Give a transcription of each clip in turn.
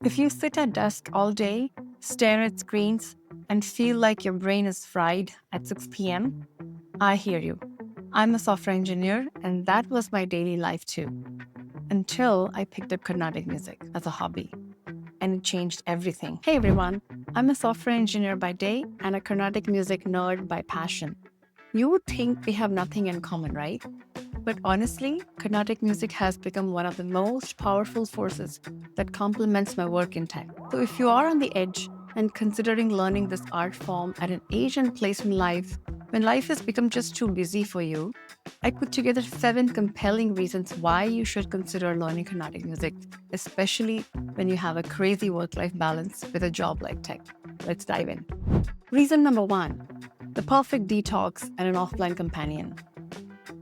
If you sit at desk all day, stare at screens, and feel like your brain is fried at 6 p.m., I hear you. I'm a software engineer, and that was my daily life too, until I picked up Carnatic music as a hobby, and it changed everything. Hey everyone, I'm a software engineer by day and a Carnatic music nerd by passion. You would think we have nothing in common, right? But honestly, Carnatic music has become one of the most powerful forces that complements my work in tech. So if you are on the edge and considering learning this art form at an age and place in life, when life has become just too busy for you, I put together 7 compelling reasons why you should consider learning Carnatic music, especially when you have a crazy work-life balance with a job like tech. Let's dive in. Reason number 1, the perfect detox and an offline companion.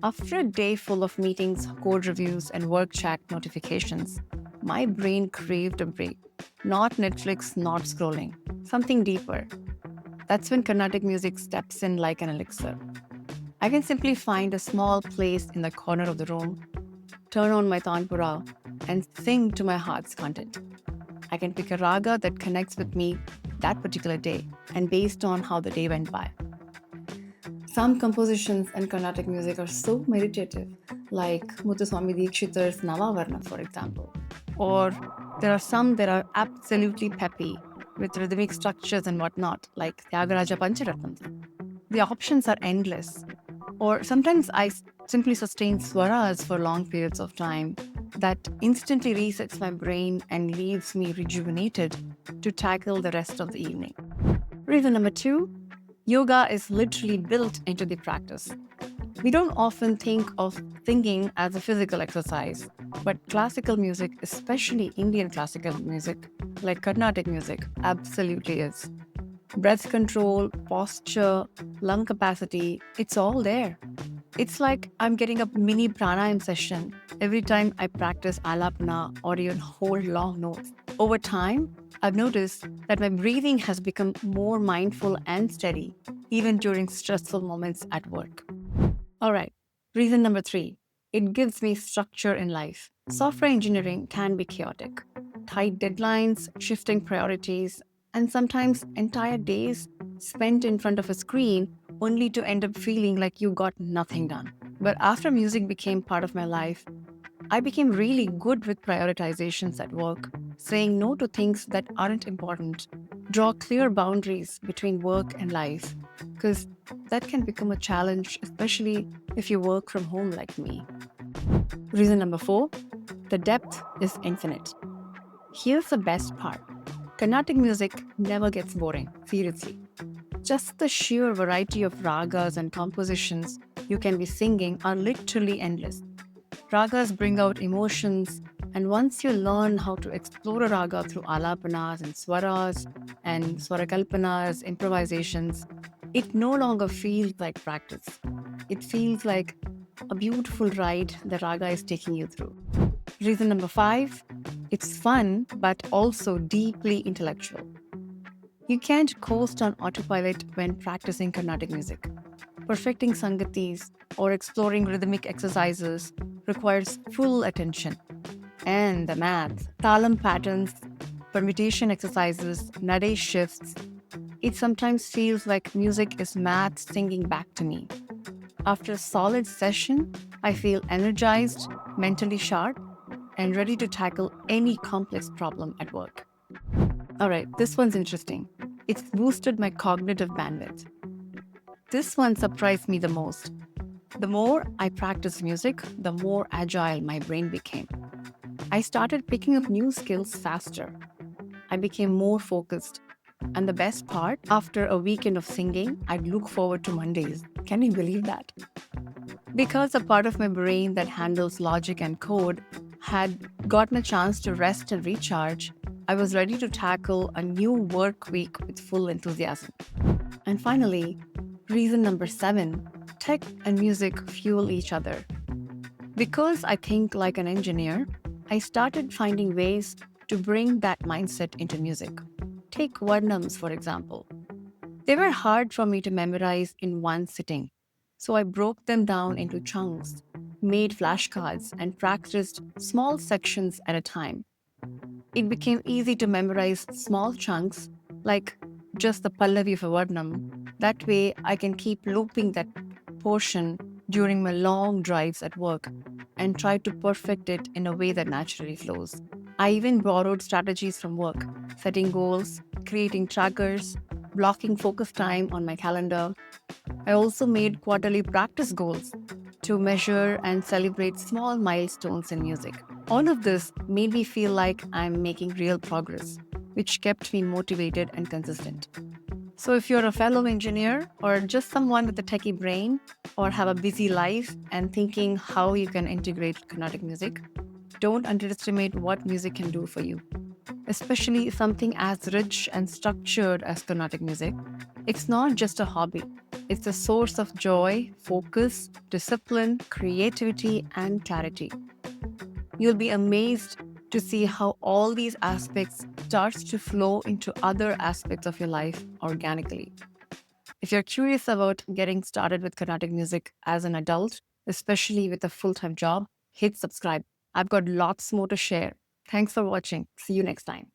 After a day full of meetings, code reviews, and work chat notifications, my brain craved a break. Not Netflix, not scrolling, something deeper. That's when Carnatic music steps in like an elixir. I can simply find a small place in the corner of the room, turn on my tanpura, and sing to my heart's content. I can pick a raga that connects with me that particular day and based on how the day went by. Some compositions in Carnatic music are so meditative, like Muthuswami Dikshithar's Navavarna, for example. Or there are some that are absolutely peppy, with rhythmic structures and whatnot, like Tyagaraja Pancharatnam. The options are endless. Or sometimes simply sustain swaras for long periods of time that instantly resets my brain and leaves me rejuvenated to tackle the rest of the evening. Reason number 2, yoga is literally built into the practice. We don't often think of singing as a physical exercise, but classical music, especially Indian classical music, like Carnatic music, absolutely is. Breath control, posture, lung capacity, it's all there. It's like I'm getting a mini pranayam session every time I practice alapana or even hold long notes. Over time, I've noticed that my breathing has become more mindful and steady, even during stressful moments at work. All right, reason number 3, it gives me structure in life. Software engineering can be chaotic. Tight deadlines, shifting priorities, and sometimes entire days spent in front of a screen only to end up feeling like you got nothing done. But after music became part of my life, I became really good with prioritizations at work, saying no to things that aren't important, draw clear boundaries between work and life, because that can become a challenge, especially if you work from home like me. Reason number 4, the depth is infinite. Here's the best part: Carnatic music never gets boring, seriously. Just the sheer variety of ragas and compositions you can be singing are literally endless. Ragas bring out emotions, and once you learn how to explore a raga through alapanas and swaras and swarakalpanas, improvisations, it no longer feels like practice. It feels like a beautiful ride the raga is taking you through. Reason number 5, it's fun but also deeply intellectual. You can't coast on autopilot when practicing Carnatic music. Perfecting sangatis or exploring rhythmic exercises requires full attention. And the math, talam patterns, permutation exercises, nade shifts, it sometimes feels like music is math singing back to me. After a solid session, I feel energized, mentally sharp, and ready to tackle any complex problem at work. All right, this one's interesting. It's boosted my cognitive bandwidth. This one surprised me the most. The more I practiced music, the more agile my brain became. I started picking up new skills faster. I became more focused. And the best part, after a weekend of singing, I'd look forward to Mondays. Can you believe that? Because a part of my brain that handles logic and code had gotten a chance to rest and recharge, I was ready to tackle a new work week with full enthusiasm. And finally, reason number 7, tech and music fuel each other. Because I think like an engineer, I started finding ways to bring that mindset into music. Take Varnams, for example. They were hard for me to memorize in one sitting, so I broke them down into chunks, made flashcards, and practiced small sections at a time. It became easy to memorize small chunks, like just the Pallavi of a Varnam. That way, I can keep looping that portion during my long drives at work and try to perfect it in a way that naturally flows. I even borrowed strategies from work, setting goals, creating trackers, blocking focus time on my calendar. I also made quarterly practice goals to measure and celebrate small milestones in music. All of this made me feel like I'm making real progress, which kept me motivated and consistent. So, if you're a fellow engineer or just someone with a techie brain or have a busy life and thinking how you can integrate Carnatic music, don't underestimate what music can do for you, especially something as rich and structured as Carnatic music. It's not just a hobby, it's a source of joy, focus, discipline, creativity, and clarity. You'll be amazed to see how all these aspects starts to flow into other aspects of your life organically. If you're curious about getting started with Carnatic music as an adult, especially with a full-time job, hit subscribe. I've got lots more to share. Thanks for watching. See you next time.